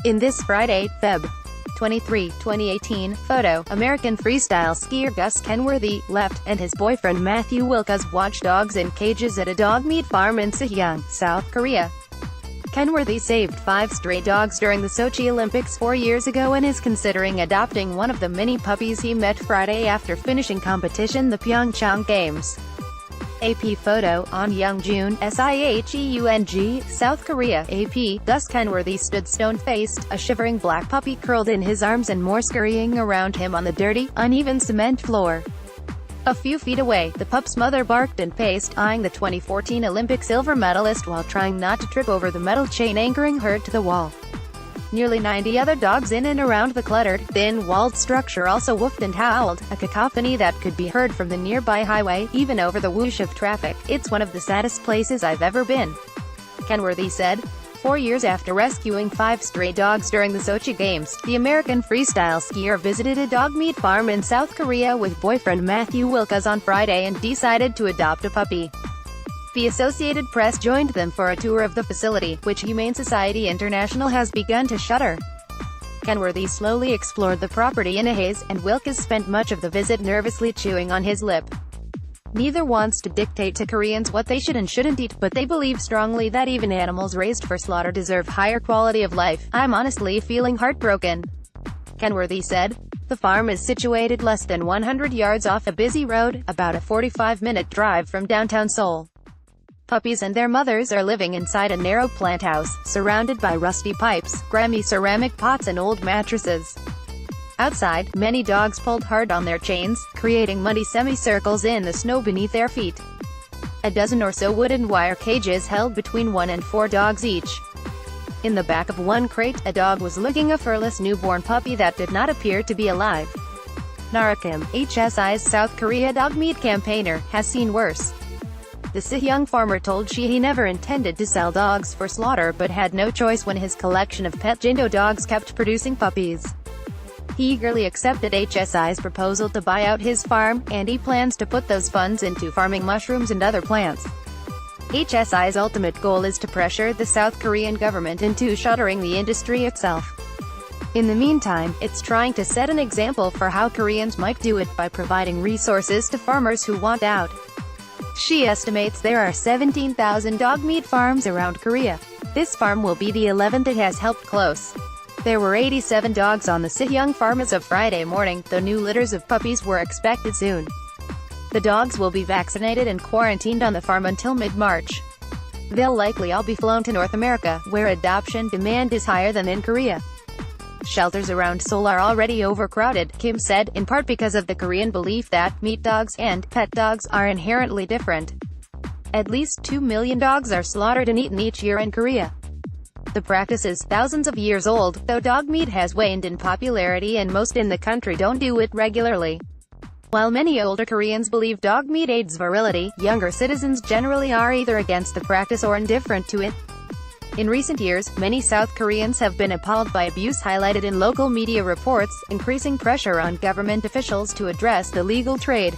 In this Friday, Feb. 23, 2018, photo, American freestyle skier Gus Kenworthy left, and his boyfriend Matthew Wilkas watch dogs in cages at a dog meat farm in Sihyeong, South Korea. Kenworthy saved 5 stray dogs during the Sochi Olympics 4 years ago and is considering adopting one of the mini puppies he met Friday after finishing competition the Pyeongchang Games. AP photo, on Yeongjun, Siheung, South Korea. AP, Gus Kenworthy stood stone-faced, a shivering black puppy curled in his arms and more scurrying around him on the dirty, uneven cement floor. A few feet away, the pup's mother barked and paced, eyeing the 2014 Olympic silver medalist while trying not to trip over the metal chain anchoring her to the wall. Nearly 90 other dogs in and around the cluttered, thin-walled structure also woofed and howled, a cacophony that could be heard from the nearby highway, even over the whoosh of traffic. "It's one of the saddest places I've ever been," Kenworthy said. 4 years after rescuing 5 stray dogs during the Sochi Games, the American freestyle skier visited a dog meat farm in South Korea with boyfriend Matthew Wilkas on Friday and decided to adopt a puppy. The Associated Press joined them for a tour of the facility, which Humane Society International has begun to shutter. Kenworthy slowly explored the property in a haze, and Wilkas spent much of the visit nervously chewing on his lip. Neither wants to dictate to Koreans what they should and shouldn't eat, but they believe strongly that even animals raised for slaughter deserve higher quality of life. "I'm honestly feeling heartbroken," Kenworthy said. The farm is situated less than 100 yards off a busy road, about a 45-minute drive from downtown Seoul. Puppies and their mothers are living inside a narrow plant house, surrounded by rusty pipes, grimy ceramic pots and old mattresses. Outside, many dogs pulled hard on their chains, creating muddy semicircles in the snow beneath their feet. A dozen or so wooden wire cages held between 1 and 4 dogs each. In the back of one crate, a dog was licking a furless newborn puppy that did not appear to be alive. Nara Kim, HSI's South Korea dog meat campaigner, has seen worse. The Sihyeong farmer told he never intended to sell dogs for slaughter but had no choice when his collection of pet Jindo dogs kept producing puppies. He eagerly accepted HSI's proposal to buy out his farm, and he plans to put those funds into farming mushrooms and other plants. HSI's ultimate goal is to pressure the South Korean government into shuttering the industry itself. In the meantime, it's trying to set an example for how Koreans might do it by providing resources to farmers who want out. She estimates there are 17,000 dog meat farms around Korea. This farm will be the 11th it has helped close. There were 87 dogs on the Sihyeong farm as of Friday morning, though new litters of puppies were expected soon. The dogs will be vaccinated and quarantined on the farm until mid-March. They'll likely all be flown to North America, where adoption demand is higher than in Korea. Shelters around Seoul are already overcrowded, Kim said, in part because of the Korean belief that meat dogs and pet dogs are inherently different. At least 2 million dogs are slaughtered and eaten each year in Korea. The practice is thousands of years old, though dog meat has waned in popularity and most in the country don't do it regularly. While many older Koreans believe dog meat aids virility, younger citizens generally are either against the practice or indifferent to it. In recent years, many South Koreans have been appalled by abuse highlighted in local media reports, increasing pressure on government officials to address the legal trade.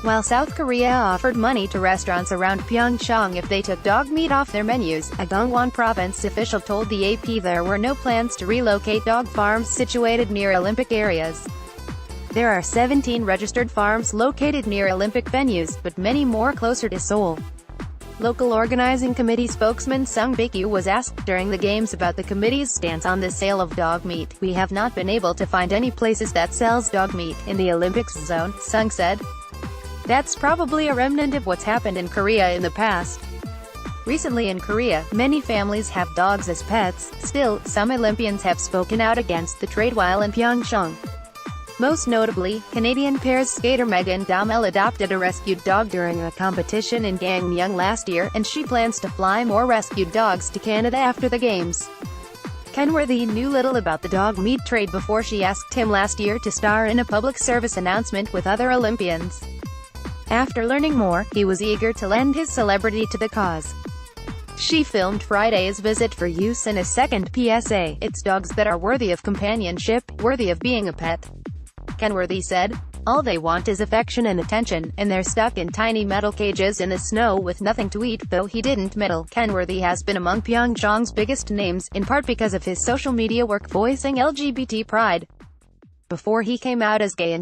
While South Korea offered money to restaurants around Pyeongchang if they took dog meat off their menus, a Gangwon province official told the AP there were no plans to relocate dog farms situated near Olympic areas. There are 17 registered farms located near Olympic venues, but many more closer to Seoul. Local organizing committee spokesman Sung Baekyu was asked during the games about the committee's stance on the sale of dog meat. "We have not been able to find any places that sells dog meat in the Olympics zone," Sung said. "That's probably a remnant of what's happened in Korea in the past." Recently in Korea, many families have dogs as pets. Still, some Olympians have spoken out against the trade while in Pyeongchang. Most notably, Canadian pairs skater Megan Damel adopted a rescued dog during a competition in Gangneung last year, and she plans to fly more rescued dogs to Canada after the Games. Kenworthy knew little about the dog meat trade before she asked him last year to star in a public service announcement with other Olympians. After learning more, he was eager to lend his celebrity to the cause. She filmed Friday's visit for use in a second PSA, "It's dogs that are worthy of companionship, worthy of being a pet," Kenworthy said. All they want is affection and attention, and they're stuck in tiny metal cages in the snow with nothing to eat. Though he didn't meddle, Kenworthy has been among Pyeongchang's biggest names, in part because of his social media work voicing LGBT pride. Before he came out as gay in